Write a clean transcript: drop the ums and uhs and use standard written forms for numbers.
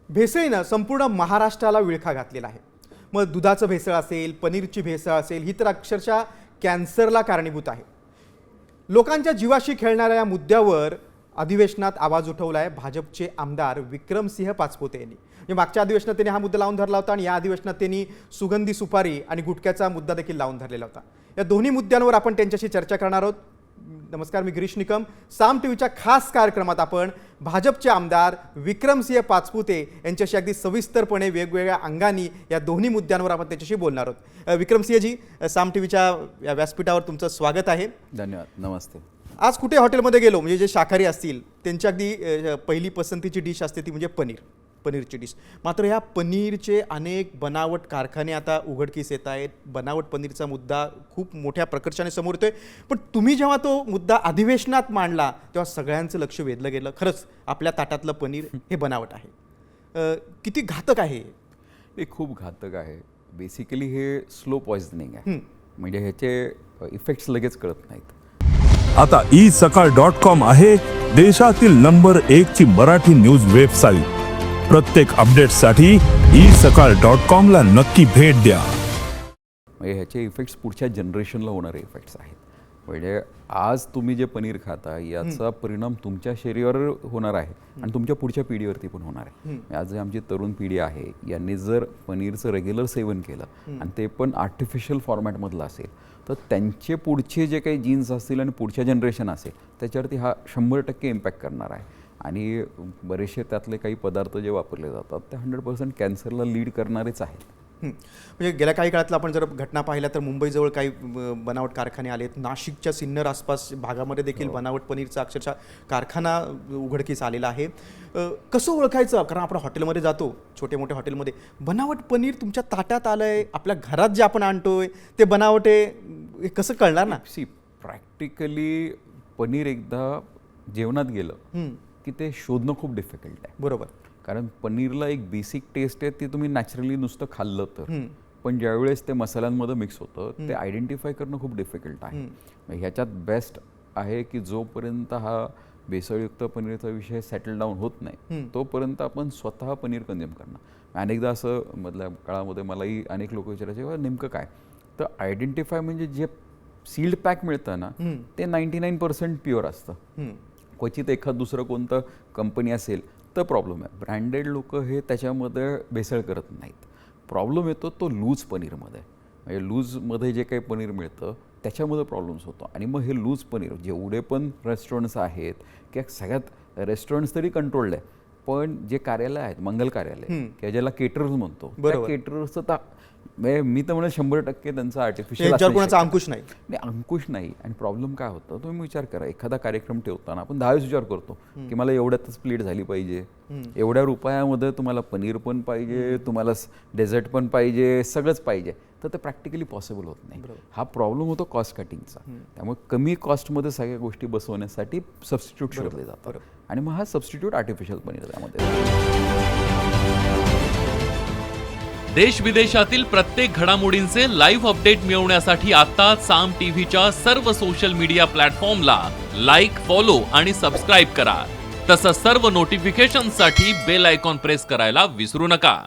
भेसळीनं संपूर्ण महाराष्ट्राला विळखा घातलेला आहे। मग दुधाचं भेसळ असेल, पनीरची भेसळ असेल, ही तर अक्षरशः कॅन्सरला कारणीभूत आहे। लोकांच्या जीवाशी खेळणाऱ्या या मुद्द्यावर अधिवेशनात आवाज उठवला आहे भाजपचे आमदार विक्रमसिंह पाचपुते यांनी। म्हणजे मागच्या अधिवेशनात त्यांनी हा मुद्दा लावून धरला होता आणि या अधिवेशनात त्यांनी सुगंधी सुपारी आणि गुटख्याचा मुद्दा देखील लावून धरलेला होता। या दोन्ही मुद्द्यांवर आपण त्यांच्याशी चर्चा करणार आहोत। नमस्कार, मी गिरीश निकम। साम टीव्हीच्या खास कार्यक्रमात आपण भाजपचे आमदार विक्रमसिंह पाचपुते यांच्याशी अगदी सविस्तरपणे वेगवेगळ्या अंगांनी या दोन्ही मुद्द्यांवर आपण त्यांच्याशी बोलणार आहोत। विक्रमसिंहजी, साम टीव्हीच्या या व्यासपीठावर तुमचं स्वागत आहे। धन्यवाद, नमस्ते। आज कुठे हॉटेलमध्ये गेलो म्हणजे जे शाकाहारी असतील त्यांची अगदी पहिली पसंतीची डिश असते ती म्हणजे पनीरची डिश। मात्र या पनीरचे अनेक बनावट कारखाने आता उघडकीस येत आहेत। बनावट पनीरचा मुद्दा खूप मोठ्या प्रकर्षाने समोर येतोय। पण तुम्ही जेव्हा तो मुद्दा अधिवेशनात मांडला तेव्हा सगळ्यांचं लक्ष वेधलं गेलं, खरंच आपल्या ताटातलं पनीर हे बनावट आहे। किती घातक आहे हे? खूप घातक आहे। बेसिकली हे स्लो पॉइझनिंग आहे, म्हणजे ह्याचे इफेक्ट्स लगेच कळत नाहीत। आता isakal.com आहे देशातील नंबर 1 ची मराठी न्यूज वेबसाईट। प्रत्येक अपडेटसाठी isakal.com ला नक्की भेट द्या। म्हणजे ह्याचे इफेक्ट्स पुढच्या जनरेशनला होणारे इफेक्ट्स आहेत। म्हणजे आज तुम्ही जे पनीर खाता याचा परिणाम तुमच्या शरीरावर होणार आहे आणि तुमच्या पुढच्या पिढीवरती पण होणार आहे। आज जे आमची तरुण पिढी आहे यांनी जर पनीरचं रेग्युलर सेवन केलं आणि ते पण आर्टिफिशियल फॉर्मॅटमधलं असेल तर त्यांचे पुढचे जे काही जीन्स असतील आणि पुढच्या जनरेशन असेल त्याच्यावरती हा 100% इम्पॅक्ट करणार आहे। आणि बरेचसे त्यातले काही पदार्थ जे वापरले जातात ते 100% कॅन्सरला लीड करणारेच आहेत। म्हणजे गेल्या काही काळातला आपण जर घटना पाहिल्या तर मुंबईजवळ काही बनावट कारखाने आलेत। नाशिकच्या सिन्नर आसपास भागामध्ये देखील बनावट पनीरचा अक्षरशः कारखाना उघडकीस आलेला आहे। कसं ओळखायचं? कारण आपण हॉटेलमध्ये जातो, छोटे मोठे हॉटेलमध्ये बनावट पनीर तुमच्या ताटात आलंय, आपल्या घरात जे आपण आणतोय ते बनावट आहे, हे कसं कळणार ना? प्रॅक्टिकली पनीर एकदा जेवणात गेलं की ते शोधणं खूप डिफिकल्ट आहे। बरोबर, कारण पनीरला एक बेसिक टेस्ट आहे, ती तुम्ही नॅचरली नुसतं खाल्लं तर, पण ज्यावेळेस ते मसाल्यांमध्ये मिक्स होतं ते आयडेंटिफाय करणं खूप डिफिकल्ट आहे। ह्याच्यात बेस्ट आहे की जोपर्यंत हा भेसळयुक्त पनीरचा विषय सेटल डाऊन होत नाही तोपर्यंत आपण स्वतः पनीर कंझ्युम करणं। अनेकदा असं मधल्या काळामध्ये मलाही अनेक लोक विचारायचे नेमकं काय, तर आयडेंटिफाय म्हणजे जे सील्ड पॅक मिळतं ना ते 99% प्युअर असतं। क्वचित एखाद दुसरं कोणतं कंपनी असेल तर प्रॉब्लेम आहे। ब्रँडेड लोक हे त्याच्यामध्ये भेसळ करत नाहीत। प्रॉब्लेम येतो तो लूज पनीरमध्ये, म्हणजे लूजमध्ये जे काही पनीर मिळतं त्याच्यामध्ये प्रॉब्लेम्स होतो। आणि मग हे लूज पनीर जेवढे पण रेस्टॉरंट्स आहेत किंवा सगळ्यात रेस्टॉरंट्स तरी कंट्रोल्ड आहे, पण जे कार्यालय आहेत, मंगल कार्यालय किंवा ज्याला केटरर्स म्हणतो, त्या केटरर्सचं तर मी तर म्हणून 100% त्यांचा आर्टिफिशियल अंकुश नाही, अंकुश नाही। आणि प्रॉब्लेम काय होतं तुम्ही विचार करा, एखादा कार्यक्रम ठेवताना आपण 10 विचार करतो की मला एवढ्यातच प्लेट झाली पाहिजे, एवढ्या रुपयामध्ये तुम्हाला पनीर पण पाहिजे, तुम्हाला डेझर्ट पण पाहिजे, सगळंच पाहिजे, तर ते प्रॅक्टिकली पॉसिबल होत नाही। हा प्रॉब्लेम होतो कॉस्ट कटिंगचा। त्यामुळे कमी कॉस्टमध्ये सगळ्या गोष्टी बसवण्यासाठी सबस्टिट्यूट शोधले जातात आणि मग हा सबस्टिट्यूट आर्टिफिशियल पनीर त्यामध्ये। देश विदेशातील प्रत्येक घडामोडींचे लाईव्ह अपडेट मिळवण्यासाठी आता साम टीव्हीच्या सर्व सोशल मीडिया प्लॅटफॉर्मला लाईक, फॉलो आणि सबस्क्राईब करा। तसंच सर्व नोटिफिकेशनसाठी बेल आयकॉन प्रेस करायला विसरू नका।